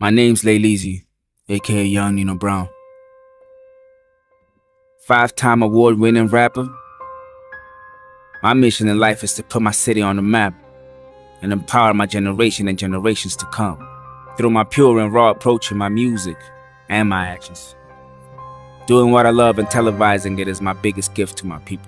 My name's Lay Leezy, aka Young Nino Brown. 5-time award-winning rapper. My mission in life is to put my city on the map and empower my generation and generations to come through my pure and raw approach in my music and my actions. Doing what I love and televising it is my biggest gift to my people.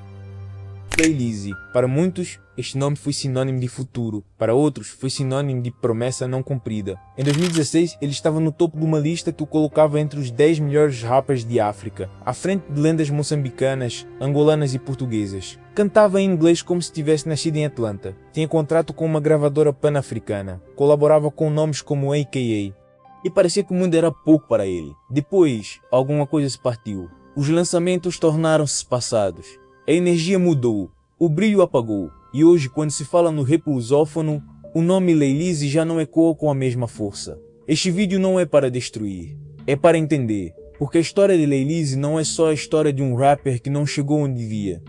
Lay Leezy. Para muitos, este nome foi sinônimo de futuro. Para outros, foi sinônimo de promessa não cumprida. Em 2016, ele estava no topo de uma lista que o colocava entre os 10 melhores rappers de África, à frente de lendas moçambicanas, angolanas e portuguesas. Cantava em inglês como se tivesse nascido em Atlanta. Tinha contrato com uma gravadora pan-africana. Colaborava com nomes como AKA. E parecia que o mundo era pouco para ele. Depois, alguma coisa se partiu. Os lançamentos tornaram-se passados. A energia mudou, o brilho apagou, e hoje, quando se fala no rap lusófono, o nome Lay Leezy já não ecoa com a mesma força. Este vídeo não é para destruir, é para entender, porque a história de Lay Leezy não é só a história de um rapper que não chegou onde devia.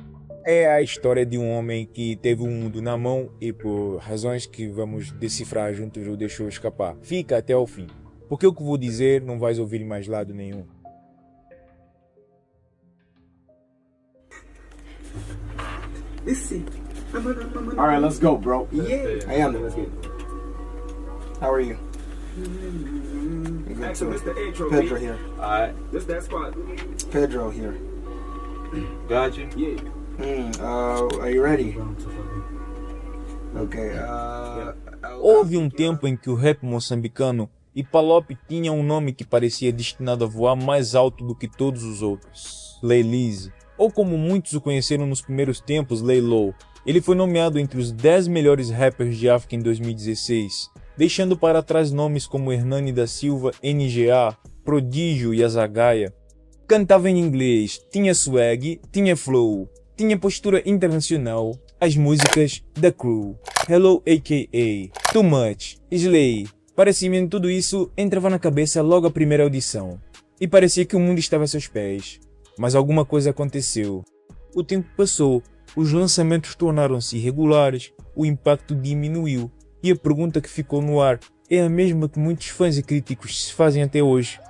É a história de um homem que teve o mundo na mão e por razões que vamos decifrar juntos o deixou escapar. Fica até ao fim, porque o que vou dizer não vais ouvir em mais lado nenhum. Let's see. All right, let's go, bro. Yeah. I am. Let's get. How are you? Actually, Mr. Intro. Pedro here. Alright. This that spot. Pedro here. Got you. Yeah. Are you ready? Okay. Houve um tempo em que o rap moçambicano e Palop tinha um nome que parecia destinado a voar mais alto do que todos os outros. Lay Leezy. Ou como muitos o conheceram nos primeiros tempos, Lay Low. Ele foi nomeado entre os 10 melhores rappers de África em 2016, deixando para trás nomes como Hernani da Silva, NGA, Prodígio e Azagaia. Cantava em inglês, tinha swag, tinha flow, tinha postura internacional, as músicas The Crew, Hello AKA, Too Much, Slay. Parecia-me tudo isso entrava na cabeça logo a primeira audição, e parecia que o mundo estava a seus pés. Mas alguma coisa aconteceu. O tempo passou, os lançamentos tornaram-se irregulares, o impacto diminuiu, e a pergunta que ficou no ar é a mesma que muitos fãs e críticos se fazem até hoje.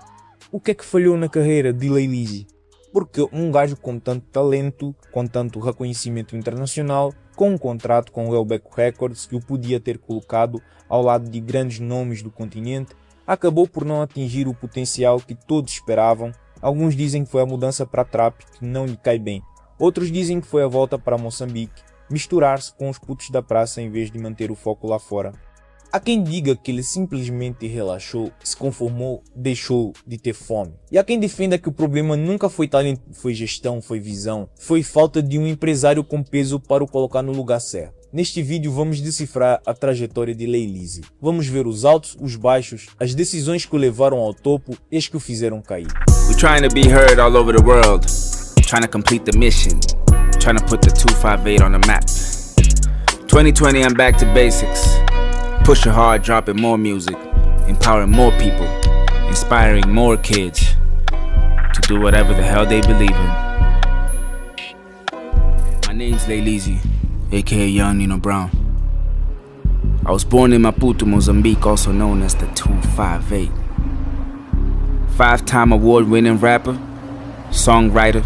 O que é que falhou na carreira de Lay Leezy? Porque um gajo com tanto talento, com tanto reconhecimento internacional, com um contrato com o Welbeck Records que o podia ter colocado ao lado de grandes nomes do continente, acabou por não atingir o potencial que todos esperavam. Alguns dizem que foi a mudança para trap que não lhe cai bem. Outros dizem que foi a volta para Moçambique, misturar-se com os putos da praça em vez de manter o foco lá fora. Há quem diga que ele simplesmente relaxou, se conformou, deixou de ter fome. E há quem defenda que o problema nunca foi talento, foi gestão, foi visão, foi falta de um empresário com peso para o colocar no lugar certo. Neste vídeo vamos decifrar a trajetória de Lay Leezy. Vamos ver os altos, os baixos, as decisões que o levaram ao topo e as que o fizeram cair. We're trying to be heard all over the world, trying to complete the mission, trying to put the 258 on the map. 2020, I'm back to basics, pushing hard, dropping more music, empowering more people, inspiring more kids to do whatever the hell they believe in. My name's Lay Leezy, aka Young Nino Brown. I was born in Maputo, Mozambique, also known as the 258. 5-time award-winning rapper, songwriter,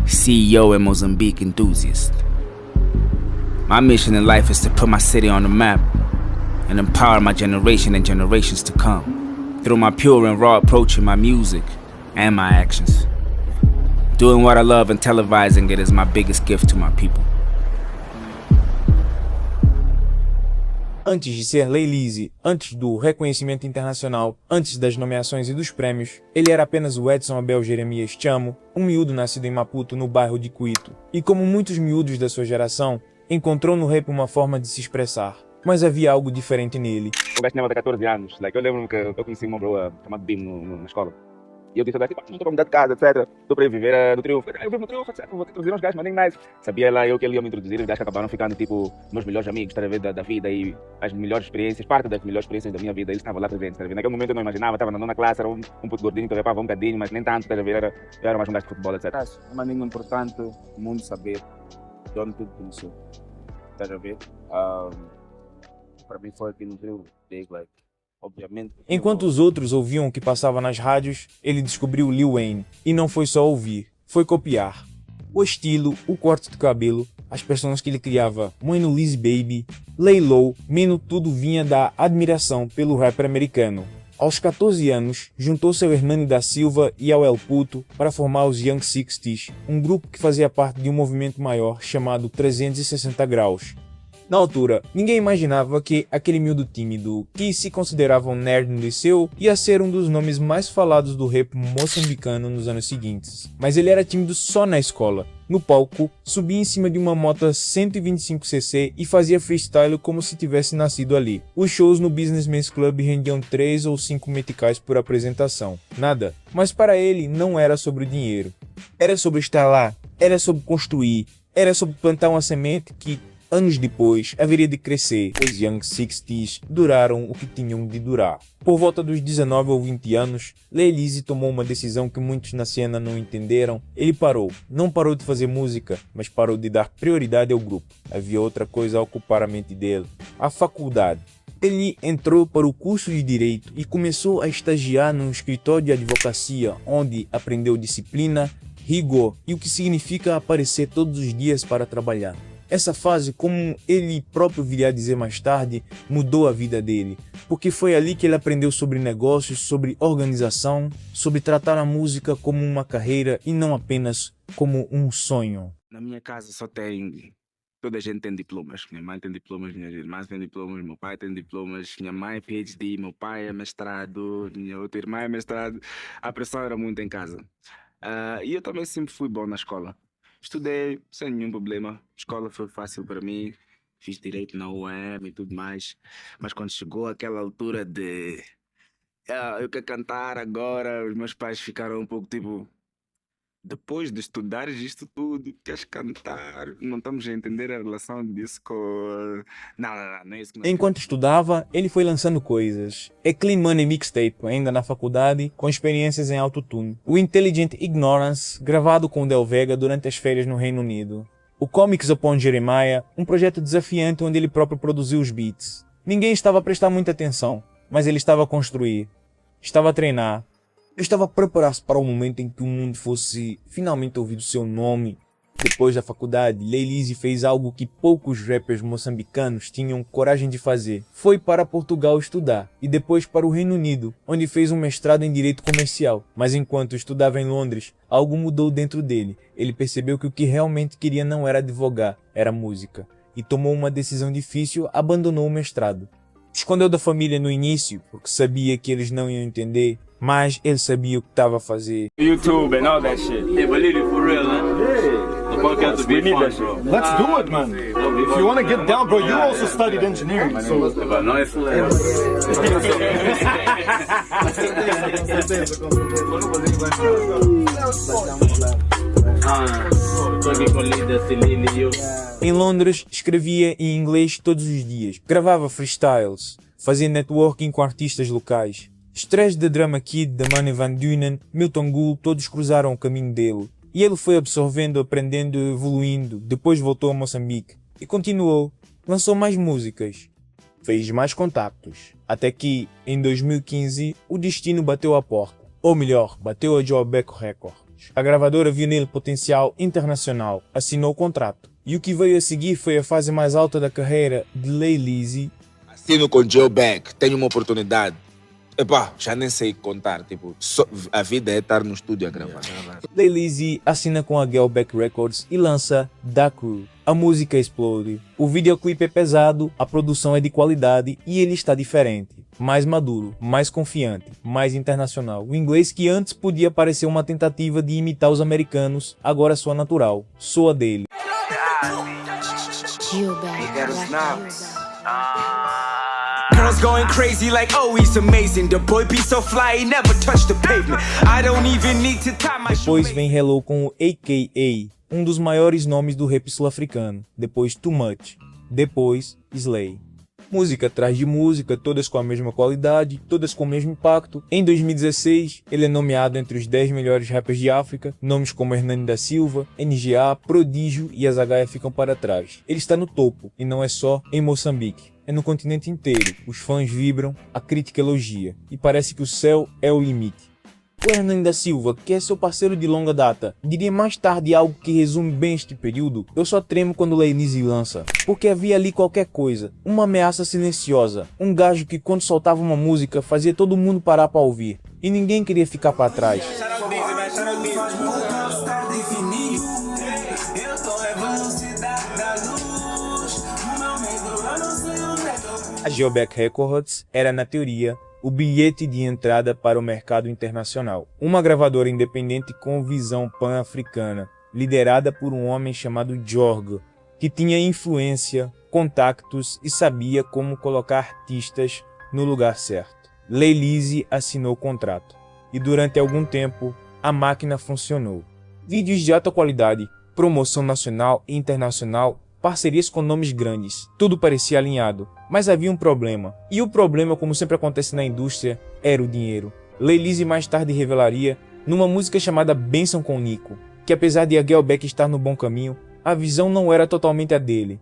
CEO and Mozambique enthusiast. My mission in life is to put my city on the map and empower my generation and generations to come through my pure and raw approach in my music and my actions. Doing what I love and televising it is my biggest gift to my people. Antes de ser Lay Leezy, antes do reconhecimento internacional, antes das nomeações e dos prêmios, ele era apenas o Edson Abel Jeremias Chamo, um miúdo nascido em Maputo, no bairro de Cuito. E como muitos miúdos da sua geração, encontrou no rap uma forma de se expressar. Mas havia algo diferente nele. O gajo tinha 14 anos. Eu lembro que eu conheci uma bro chamada Bim na escola. E eu disse ao gajo, não estou para mudar de casa, etc. Estou para ir viver no Triunfo. Eu vivo no Triunfo, etc. Vou ter que traduzir uns gajos, mas nem nice. Sabia lá eu que ele ia me introduzir, os gajos que acabaram ficando tipo meus melhores amigos, da vida e as melhores experiências, parte das melhores experiências da minha vida, eles estavam lá presentes. Naquele momento eu não imaginava, estava na nona classe, era um puto gordinho que rapava um bocadinho, mas nem tanto, eu era mais um gajo de futebol, etc. É uma língua importante o mundo saber de onde tudo começou. Estás a ver? Para mim foi aqui no Rio, big like obviamente. Enquanto os outros ouviam o que passava nas rádios, ele descobriu Lil Wayne. E não foi só ouvir, foi copiar. O estilo, o corte de cabelo, as personas que ele criava, Moino Lizzy Baby, Lay Low, Mino, tudo vinha da admiração pelo rapper americano. Aos 14 anos, juntou-se ao Hernani da Silva e ao El Puto para formar os Young Sixties, um grupo que fazia parte de um movimento maior chamado 360 Graus. Na altura, ninguém imaginava que aquele miúdo tímido, que se considerava um nerd no liceu, ia ser um dos nomes mais falados do rap moçambicano nos anos seguintes. Mas ele era tímido só na escola. No palco, subia em cima de uma moto 125cc e fazia freestyle como se tivesse nascido ali. Os shows no Businessman's Club rendiam 3 ou 5 meticais por apresentação. Nada. Mas para ele não era sobre o dinheiro. Era sobre estar lá, era sobre construir, era sobre plantar uma semente que anos depois, haveria de crescer. Os Young Sixties duraram o que tinham de durar. Por volta dos 19 ou 20 anos, Lil Lizzy tomou uma decisão que muitos na cena não entenderam. Ele parou. Não parou de fazer música, mas parou de dar prioridade ao grupo. Havia outra coisa a ocupar a mente dele. A faculdade. Ele entrou para o curso de Direito e começou a estagiar num escritório de advocacia, onde aprendeu disciplina, rigor e o que significa aparecer todos os dias para trabalhar. Essa fase, como ele próprio viria a dizer mais tarde, mudou a vida dele, porque foi ali que ele aprendeu sobre negócios, sobre organização, sobre tratar a música como uma carreira e não apenas como um sonho. Na minha casa só tem... Toda a gente tem diplomas. Minha mãe tem diplomas, minhas irmãs têm diplomas, meu pai tem diplomas, minha mãe é PhD, meu pai é mestrado, minha outra irmã é mestrado. A pressão era muito em casa. E eu também sempre fui bom na escola. Estudei sem nenhum problema, a escola foi fácil para mim, fiz direito na UEM e tudo mais, mas quando chegou aquela altura de eu quero cantar agora, os meus pais ficaram um pouco tipo, depois de estudares isto tudo, queres cantar? Não estamos a entender a relação disso com... Não é isso que nós... Enquanto estudava, ele foi lançando coisas. A Clean Money Mixtape, ainda na faculdade, com experiências em autotune. O Intelligent Ignorance, gravado com Del Vega durante as férias no Reino Unido. O Comics Upon Jeremiah, um projeto desafiante onde ele próprio produziu os beats. Ninguém estava a prestar muita atenção, mas ele estava a construir, estava a treinar. Eu estava a preparar-se para o momento em que o mundo fosse finalmente ouvir o seu nome. Depois da faculdade, Lil Lizzy fez algo que poucos rappers moçambicanos tinham coragem de fazer. Foi para Portugal estudar e depois para o Reino Unido, onde fez um mestrado em Direito Comercial. Mas enquanto estudava em Londres, algo mudou dentro dele. Ele percebeu que o que realmente queria não era advogar, era música. E tomou uma decisão difícil, abandonou o mestrado. Escondeu da família no início, porque sabia que eles não iam entender. Mas ele sabia o que estava a fazer. YouTube and all that shit. Yeah, but literally for real, man. Yeah. The podcast will be fun, bro. Let's do it, man. If you want to get down, bro, you also studied engineering. So... But no, it's Em Londres, escrevia em inglês todos os dias. Gravava freestyles. Fazia networking com artistas locais. Stress da Drama Kid, da Mani Van Dunen, Milton Gould, todos cruzaram o caminho dele. E ele foi absorvendo, aprendendo, evoluindo. Depois voltou a Moçambique. E continuou. Lançou mais músicas. Fez mais contactos. Até que, em 2015, o destino bateu à porta. Ou melhor, bateu a Joabeco Records. A gravadora viu nele potencial internacional. Assinou o contrato. E o que veio a seguir foi a fase mais alta da carreira de Lil Lizzy. Assino com Joe Beck. Tenho uma oportunidade. Epá, já nem sei contar, tipo, a vida é estar no estúdio a gravar. Lil Lizzy assina com a Gelbeck Records e lança Da Crew. A música explode, o videoclipe é pesado, a produção é de qualidade e ele está diferente. Mais maduro, mais confiante, mais internacional. O inglês que antes podia parecer uma tentativa de imitar os americanos, agora soa natural, soa dele. Girls going crazy like, oh, he's amazing. The boy be so fly, he never touched the pavement. I don't even need to tie my Depois vem Hello com o A.K.A., um dos maiores nomes do rap sul-africano. Depois Too Much. Depois Slay. Música atrás de música, todas com a mesma qualidade, todas com o mesmo impacto. Em 2016, ele é nomeado entre os 10 melhores rappers de África. Nomes como Hernani da Silva, NGA, Prodígio e Azagaia ficam para trás. Ele está no topo, e não é só em Moçambique. é no continente inteiro. Os fãs vibram, a crítica elogia, e parece que o céu é o limite. O Hernani da Silva, que é seu parceiro de longa data, diria mais tarde algo que resume bem este período: eu só tremo quando Leilise lança, porque havia ali qualquer coisa, uma ameaça silenciosa, um gajo que quando soltava uma música fazia todo mundo parar para ouvir, e ninguém queria ficar para trás. A Geobec Records era, na teoria, o bilhete de entrada para o mercado internacional. Uma gravadora independente com visão pan-africana, liderada por um homem chamado Jorgo, que tinha influência, contactos e sabia como colocar artistas no lugar certo. Leilise assinou o contrato e durante algum tempo a máquina funcionou. Vídeos de alta qualidade, promoção nacional e internacional, parcerias com nomes grandes, tudo parecia alinhado, mas havia um problema. E o problema, como sempre acontece na indústria, era o dinheiro. Leilise mais tarde revelaria, numa música chamada Benção com Nico, que apesar de a Geobec estar no bom caminho, a visão não era totalmente a dele.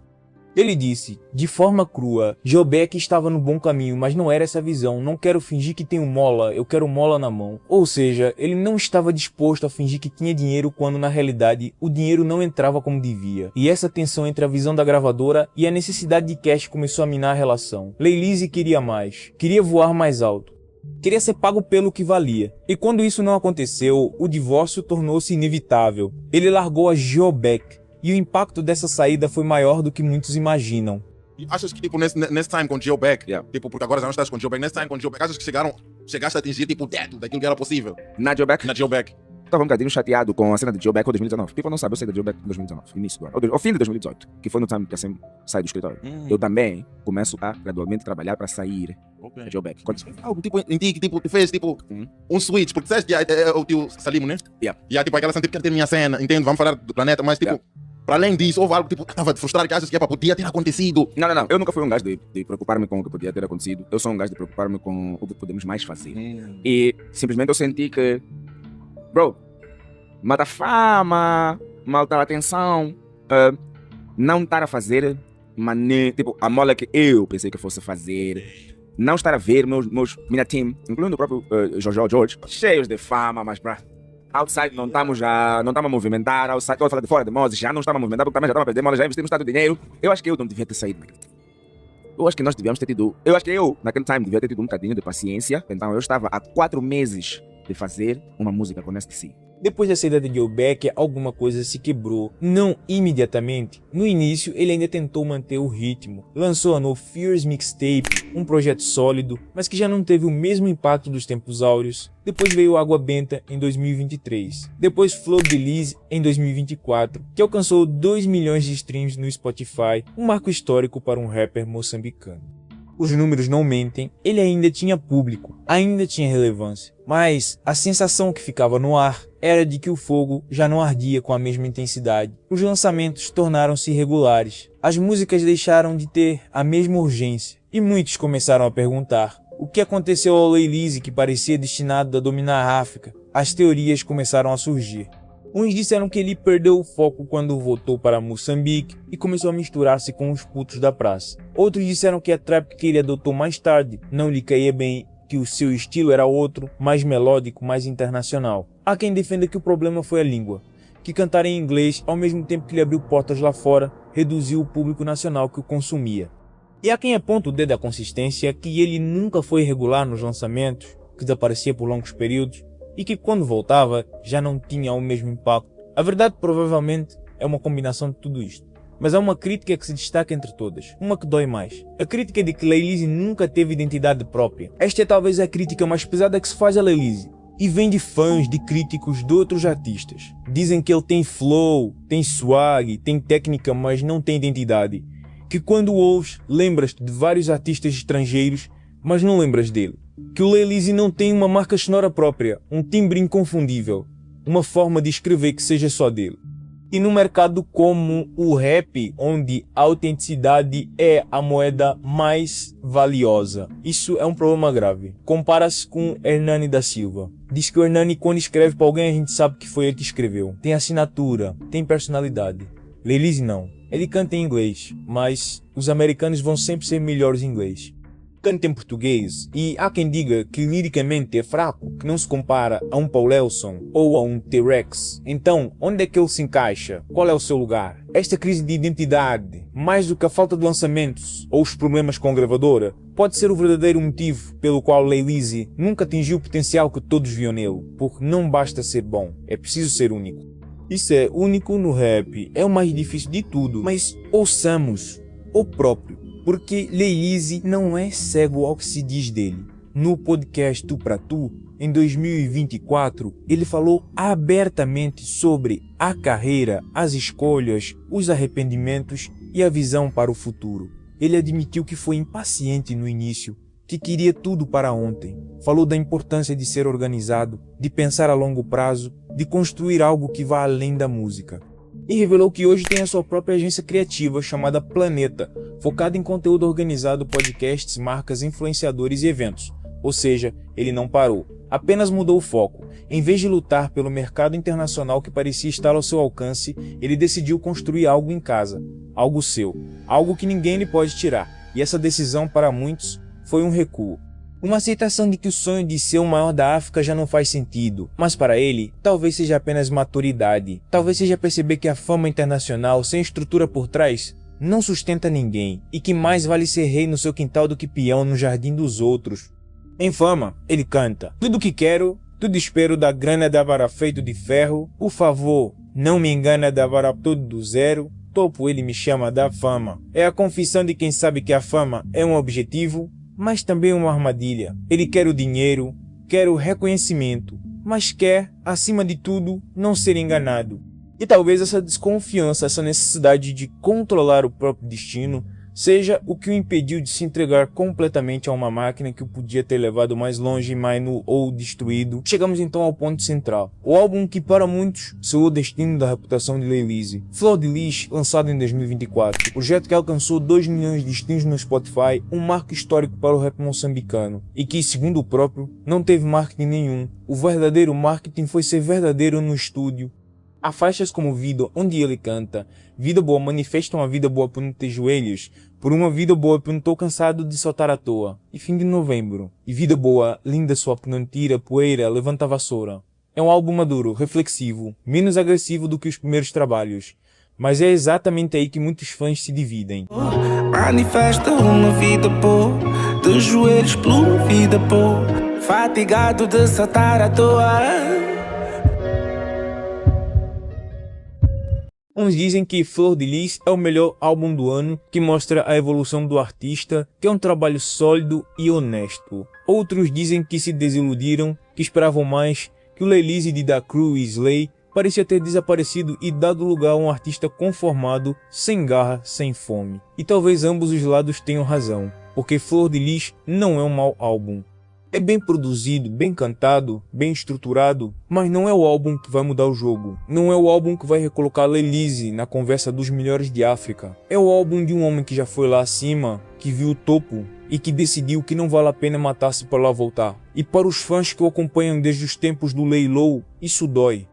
Ele disse, de forma crua, Geobec estava no bom caminho, mas não era essa visão, não quero fingir que tenho mola, eu quero mola na mão. Ou seja, ele não estava disposto a fingir que tinha dinheiro quando na realidade o dinheiro não entrava como devia. E essa tensão entre a visão da gravadora e a necessidade de cash começou a minar a relação. Leilise queria mais, queria voar mais alto, queria ser pago pelo que valia. E quando isso não aconteceu, o divórcio tornou-se inevitável. Ele largou a Geobec. E o impacto dessa saída foi maior do que muitos imaginam. E achas que tipo, nesse time com Geobec, tipo, porque agora já não estás com Geobec, nesse time com Geobec, achas que chegaste a atingir tipo, o teto daquilo que era possível? Na Geobec? Na Geobec. Estava um bocadinho chateado com a cena de Geobec em 2019. Tipo, eu não sabe, eu saí da Geobec em 2019, início do ano. Ou fim de 2018, que foi no time que a Sam sai do escritório. Eu também começo a gradualmente trabalhar para sair da Geobec. Algo tipo em ti que tipo, tu fez tipo um switch, porque disseste é o tio Salimo, né? E tipo aquela cena tipo, quero ter minha cena, entende? Vamos falar do planeta, mas tipo, para além disso, houve algo tipo, que estava a te frustrar, que achas que podia ter acontecido? Não. Eu nunca fui um gajo de preocupar-me com o que podia ter acontecido. Eu sou um gajo de preocupar-me com o que podemos mais fazer. E simplesmente eu senti que, bro, mata fama, malta atenção, não estar a fazer, tipo, a mola que eu pensei que fosse fazer, não estar a ver minha team, incluindo o próprio George, cheios de fama, mas outside não estamos a movimentar, outside, estou a falar de fora de Moses, já não estava a movimentar porque também já estava a perder mola, já investimos tanto dinheiro. Eu acho que eu não devia ter saído naquele tempo. Eu acho que nós devíamos ter tido, naquele time, devia ter tido um bocadinho de paciência. Então eu estava há 4 meses de fazer uma música com STC. Depois da saída de Geobec, alguma coisa se quebrou. Não imediatamente. No início, ele ainda tentou manter o ritmo. Lançou a No Fears Mixtape, um projeto sólido, mas que já não teve o mesmo impacto dos tempos áureos. Depois veio Água Benta em 2023. Depois Flow Belize em 2024, que alcançou 2 milhões de streams no Spotify, um marco histórico para um rapper moçambicano. Os números não mentem, ele ainda tinha público, ainda tinha relevância, mas a sensação que ficava no ar era de que o fogo já não ardia com a mesma intensidade. Os lançamentos tornaram-se irregulares, as músicas deixaram de ter a mesma urgência, e muitos começaram a perguntar o que aconteceu ao Leilise que parecia destinado a dominar a África. As teorias começaram a surgir. Uns disseram que ele perdeu o foco quando voltou para Moçambique e começou a misturar-se com os putos da praça. Outros disseram que a trap que ele adotou mais tarde não lhe caía bem, que o seu estilo era outro, mais melódico, mais internacional. Há quem defenda que o problema foi a língua, que cantar em inglês, ao mesmo tempo que lhe abriu portas lá fora, reduziu o público nacional que o consumia. E há quem aponta o dedo à consistência que ele nunca foi regular nos lançamentos, que desaparecia por longos períodos, e que quando voltava já não tinha o mesmo impacto. A verdade provavelmente é uma combinação de tudo isto. Mas há uma crítica que se destaca entre todas, uma que dói mais. A crítica de que Leilise nunca teve identidade própria. Esta é talvez a crítica mais pesada que se faz a Leilise. E vem de fãs, de críticos de outros artistas. Dizem que ele tem flow, tem swag, tem técnica, mas não tem identidade. Que quando o ouves, lembras-te de vários artistas estrangeiros, mas não lembras dele. Que o Leilise não tem uma marca sonora própria, um timbre inconfundível, uma forma de escrever que seja só dele. E no mercado como o rap, onde a autenticidade é a moeda mais valiosa, isso é um problema grave. Compara-se com Hernani da Silva. Diz que o Hernani, quando escreve para alguém, a gente sabe que foi ele que escreveu. Tem assinatura, tem personalidade. Leilise não. Ele canta em inglês, mas os americanos vão sempre ser melhores em inglês. Canta em português e há quem diga que liricamente é fraco, que não se compara a um Paul Elson ou a um T-Rex. Então, onde é que ele se encaixa? Qual é o seu lugar? Esta crise de identidade, mais do que a falta de lançamentos ou os problemas com a gravadora, pode ser o verdadeiro motivo pelo qual Lay Lizzy nunca atingiu o potencial que todos viam nele, porque não basta ser bom, é preciso ser único. Isso é único no rap, é o mais difícil de tudo, mas ouçamos o próprio. Porque Lay Lizzy não é cego ao que se diz dele. No podcast Tu Pra Tu, em 2024, ele falou abertamente sobre a carreira, as escolhas, os arrependimentos e a visão para o futuro. Ele admitiu que foi impaciente no início, que queria tudo para ontem. Falou da importância de ser organizado, de pensar a longo prazo, de construir algo que vá além da música. E revelou que hoje tem a sua própria agência criativa chamada Planeta, focada em conteúdo organizado, podcasts, marcas, influenciadores e eventos. Ou seja, ele não parou, apenas mudou o foco. Em vez de lutar pelo mercado internacional que parecia estar ao seu alcance, ele decidiu construir algo em casa, algo seu, algo que ninguém lhe pode tirar. E essa decisão, para muitos, foi um recuo. Uma aceitação de que o sonho de ser o maior da África já não faz sentido, mas para ele, talvez seja apenas maturidade. Talvez seja perceber que a fama internacional, sem estrutura por trás, não sustenta ninguém, e que mais vale ser rei no seu quintal do que peão no jardim dos outros. Em Fama, ele canta: tudo que quero, tudo espero da grana da vara feito de ferro, por favor, não me engana da vara tudo do zero, topo ele me chama da fama. É a confissão de quem sabe que a fama é um objetivo, mas também uma armadilha. Ele quer o dinheiro, quer o reconhecimento, mas quer, acima de tudo, não ser enganado. E talvez essa desconfiança, essa necessidade de controlar o próprio destino, seja o que o impediu de se entregar completamente a uma máquina que o podia ter levado mais longe, ou destruído. Chegamos então ao ponto central, o álbum que para muitos selou o destino da reputação de Lay Lizzy. Flor de Lis, lançado em 2024, projeto que alcançou 2 milhões de streams no Spotify, um marco histórico para o rap moçambicano, e que, segundo o próprio, não teve marketing nenhum. O verdadeiro marketing foi ser verdadeiro no estúdio. Há faixas como Vida, onde ele canta: vida boa manifesta uma vida boa por não ter joelhos, por uma vida boa por não estou cansado de soltar à toa, e Fim de Novembro. E vida boa, linda só por não tira poeira, levanta a vassoura. É um álbum maduro, reflexivo, menos agressivo do que os primeiros trabalhos, mas é exatamente aí que muitos fãs se dividem. Manifesta uma vida boa, de joelhos por uma vida boa, fatigado de saltar à toa. Uns dizem que Flor de Lis é o melhor álbum do ano, que mostra a evolução do artista, que é um trabalho sólido e honesto. Outros dizem que se desiludiram, que esperavam mais, que o Lay Lizzy de Da Crew e Slay parecia ter desaparecido e dado lugar a um artista conformado, sem garra, sem fome. E talvez ambos os lados tenham razão, porque Flor de Lis não é um mau álbum. É bem produzido, bem cantado, bem estruturado, mas não é o álbum que vai mudar o jogo. Não é o álbum que vai recolocar Lay Lizzy na conversa dos melhores de África. É o álbum de um homem que já foi lá acima, que viu o topo e que decidiu que não vale a pena matar-se para lá voltar. E para os fãs que o acompanham desde os tempos do Lay Low, isso dói.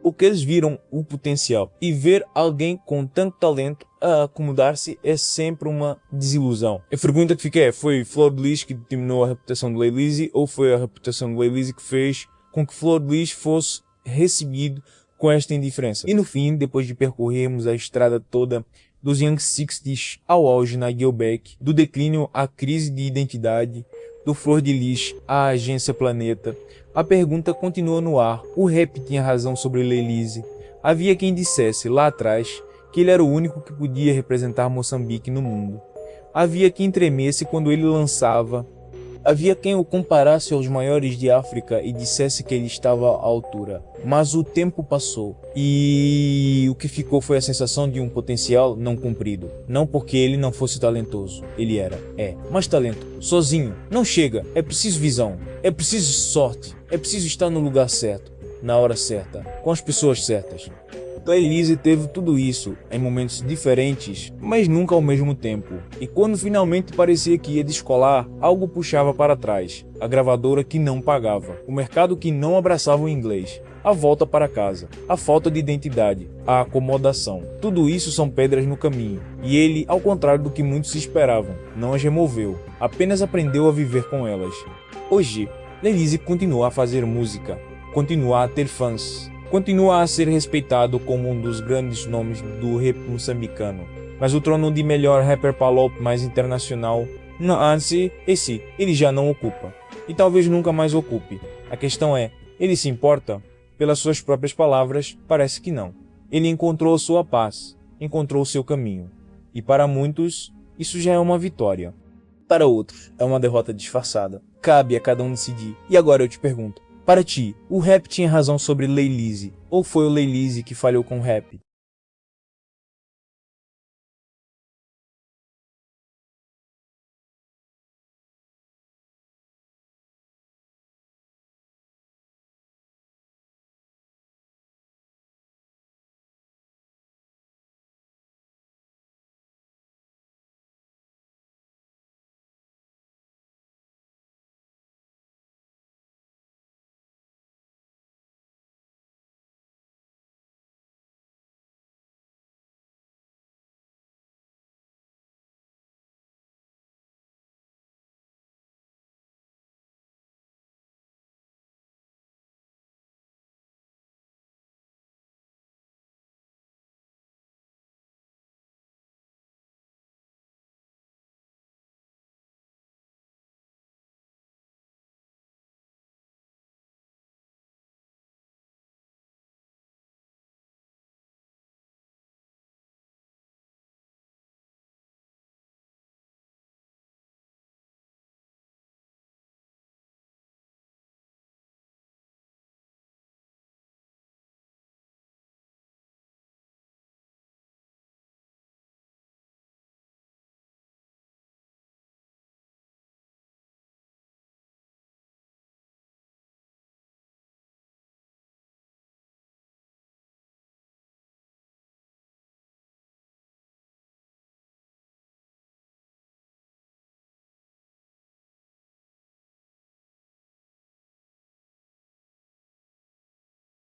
Porque eles viram o potencial. E ver alguém com tanto talento a acomodar-se é sempre uma desilusão. A pergunta que fica é: foi Flor de Lis que determinou a reputação de Lay Lizzy, ou foi a reputação de Lay Lizzy que fez com que Flor de Lis fosse recebido com esta indiferença? E no fim, depois de percorrermos a estrada toda dos Young Sixties ao auge na Gilbeck, do declínio à crise de identidade, do Flor de Lis à agência Planeta, a pergunta continua no ar. O rap tinha razão sobre Lay Lizzy. Havia quem dissesse lá atrás que ele era o único que podia representar Moçambique no mundo. Havia quem tremesse quando ele lançava. Havia quem o comparasse aos maiores de África e dissesse que ele estava à altura. Mas o tempo passou e o que ficou foi a sensação de um potencial não cumprido. Não porque ele não fosse talentoso, ele era, mas talento sozinho não chega, é preciso visão, é preciso sorte, é preciso estar no lugar certo, na hora certa, com as pessoas certas. Lay Lizzy teve tudo isso em momentos diferentes, mas nunca ao mesmo tempo. E quando finalmente parecia que ia descolar, algo puxava para trás. A gravadora que não pagava, o mercado que não abraçava o inglês, a volta para casa, a falta de identidade, a acomodação. Tudo isso são pedras no caminho, e ele, ao contrário do que muitos esperavam, não as removeu, apenas aprendeu a viver com elas. Hoje, Lil Easy continua a fazer música, continua a ter fãs, continua a ser respeitado como um dos grandes nomes do rap moçambicano, mas o trono de melhor rapper Palop mais internacional, esse ele já não ocupa, e talvez nunca mais ocupe. A questão é, ele se importa? Pelas suas próprias palavras, parece que não. Ele encontrou sua paz, encontrou seu caminho, e para muitos, isso já é uma vitória. Para outros, é uma derrota disfarçada. Cabe a cada um decidir. E agora eu te pergunto, para ti, o rap tinha razão sobre Lil Easy, ou foi o Lil Easy que falhou com o rap?